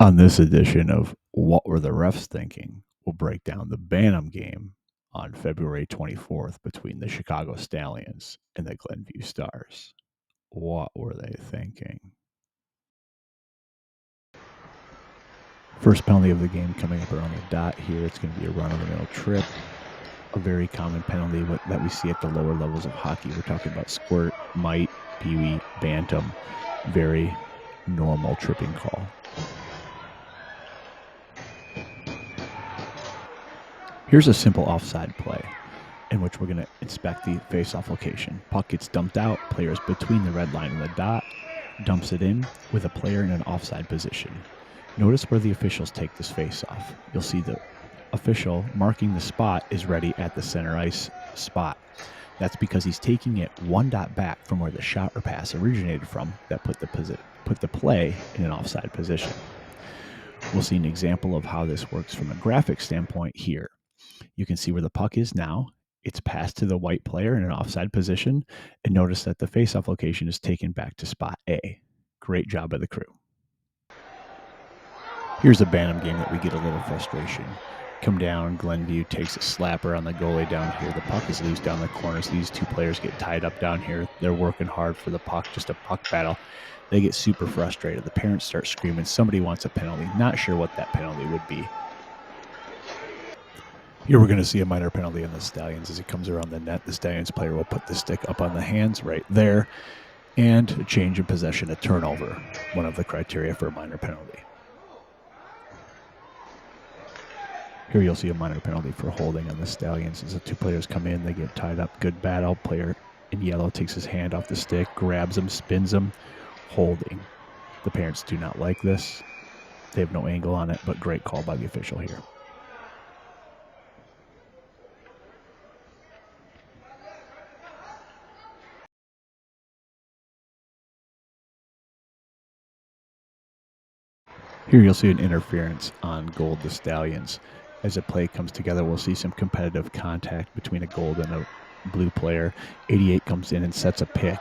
On this edition of What Were the Refs Thinking, we'll break down the Bantam game on February 24th between the Chicago Stallions and the Glenview Stars. What were they thinking? First penalty of the game coming up around the dot here. It's going to be a run-of-the-mill trip. A very common penalty that we see at the lower levels of hockey. We're talking about squirt, mite, peewee, bantam. Very normal tripping call. Here's a simple offside play in which we're going to inspect the face-off location. Puck gets dumped out, players between the red line and the dot, dumps it in with a player in an offside position. Notice where the officials take this face-off. You'll see the official marking the spot is ready at the center ice spot. That's because he's taking it one dot back from where the shot or pass originated from that put the play in an offside position. We'll see an example of how this works from a graphic standpoint here. You can see where the puck is now. It's passed to the white player in an offside position, and notice that the face-off location is taken back to spot A. Great job by the crew. Here's a Bantam game that we get a little frustration. Come down, Glenview takes a slapper on the goalie down here. The puck is loose down the corners. These two players get tied up down here. They're working hard for the puck, just a puck battle. They get super frustrated. The parents start screaming, somebody wants a penalty. Not sure what that penalty would be. Here we're going to see a minor penalty on the Stallions as he comes around the net. The Stallions player will put the stick up on the hands right there, and a change of possession, a turnover, one of the criteria for a minor penalty. Here you'll see a minor penalty for holding on the Stallions. As the two players come in, they get tied up. Good battle. Player in yellow takes his hand off the stick, grabs him, spins him, holding. The parents do not like this. They have no angle on it, but great call by the official here. Here you'll see an interference on gold the Stallions. As the play comes together, we'll see some competitive contact between a gold and a blue player. 88 comes in and sets a pick.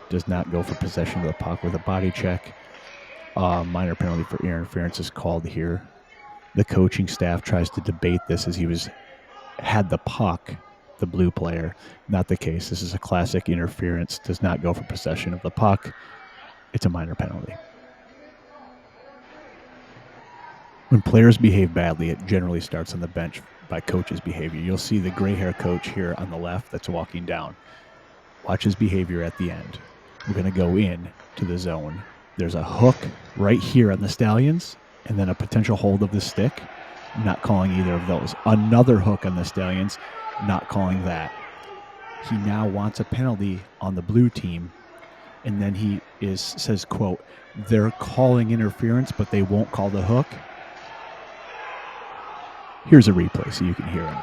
Does not go for possession of the puck with a body check. Minor penalty for interference is called here. The coaching staff tries to debate this as he had the puck, the blue player. Not the case. This is a classic interference. Does not go for possession of the puck. It's a minor penalty. When players behave badly, it generally starts on the bench by coach's behavior. You'll see the gray hair coach here on the left that's walking down. Watch his behavior at the end. We're going to go in to the zone. There's a hook right here on the Stallions, and then a potential hold of the stick. Not calling either of those. Another hook on the Stallions, not calling that. He now wants a penalty on the blue team, and then he says, quote, they're calling interference, but they won't call the hook. Here's a replay so you can hear him.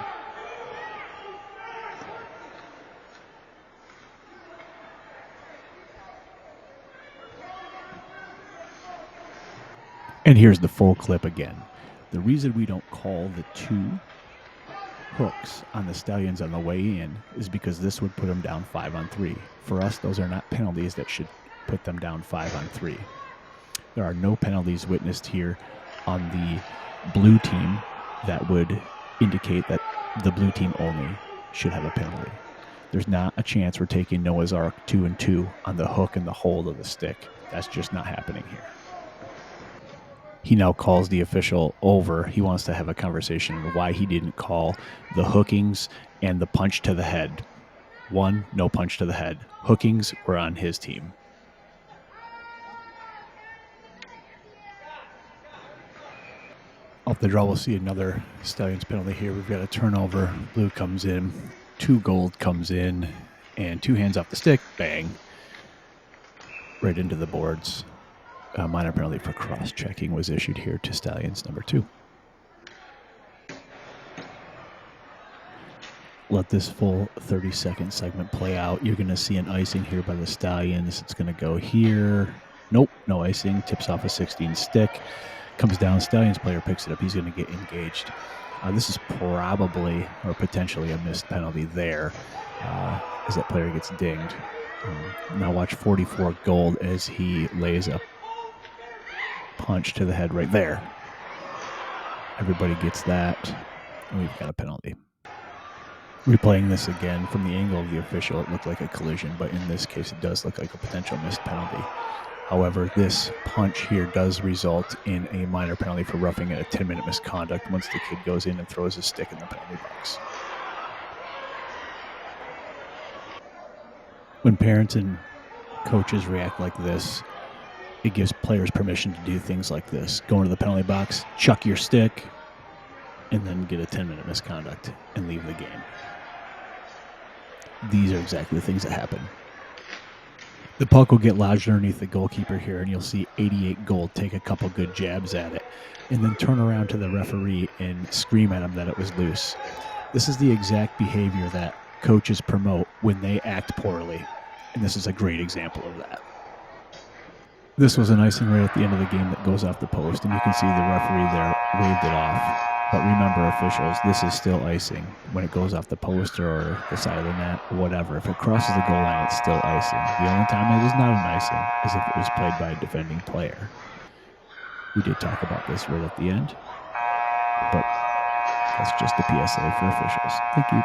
And here's the full clip again. The reason we don't call the two hooks on the Stallions on the way in is because this would put them down 5-on-3. For us, those are not penalties that should put them down 5-on-3. There are no penalties witnessed here on the blue team that would indicate that the blue team only should have a penalty. There's not a chance we're taking Noah's Ark 2-and-2 on the hook and the hold of the stick. That's just not happening here. He now calls the official over. He wants to have a conversation on why he didn't call the hookings and the punch to the head. One, no punch to the head. Hookings were on his team. Off the draw, we'll see another Stallions penalty here. We've got a turnover. Blue comes in, 2 gold comes in, and 2 hands off the stick. Bang. Right into the boards. A minor penalty for cross-checking was issued here to Stallions number 2. Let this full 30-second segment play out. You're going to see an icing here by the Stallions. It's going to go here. Nope, no icing. Tips off a 16 stick. Comes down, Stallions player picks it up. He's going to get engaged. This is probably or potentially a missed penalty there as that player gets dinged. Now watch 44 gold as he lays a punch to the head right there. Everybody gets that, and we've got a penalty. Replaying this again from the angle of the official, it looked like a collision, but in this case, it does look like a potential missed penalty. However, this punch here does result in a minor penalty for roughing it, a 10-minute misconduct once the kid goes in and throws his stick in the penalty box. When parents and coaches react like this, it gives players permission to do things like this. Go into the penalty box, chuck your stick, and then get a 10-minute misconduct and leave the game. These are exactly the things that happen. The puck will get lodged underneath the goalkeeper here, and you'll see 88 Gold take a couple good jabs at it, and then turn around to the referee and scream at him that it was loose. This is the exact behavior that coaches promote when they act poorly, and this is a great example of that. This was an icing right at the end of the game that goes off the post, and you can see the referee there waved it off. But remember, officials, this is still icing. When it goes off the post or the side of the net, whatever. If it crosses the goal line, it's still icing. The only time it is not an icing is if it was played by a defending player. We did talk about this right at the end, but that's just a PSA for officials. Thank you.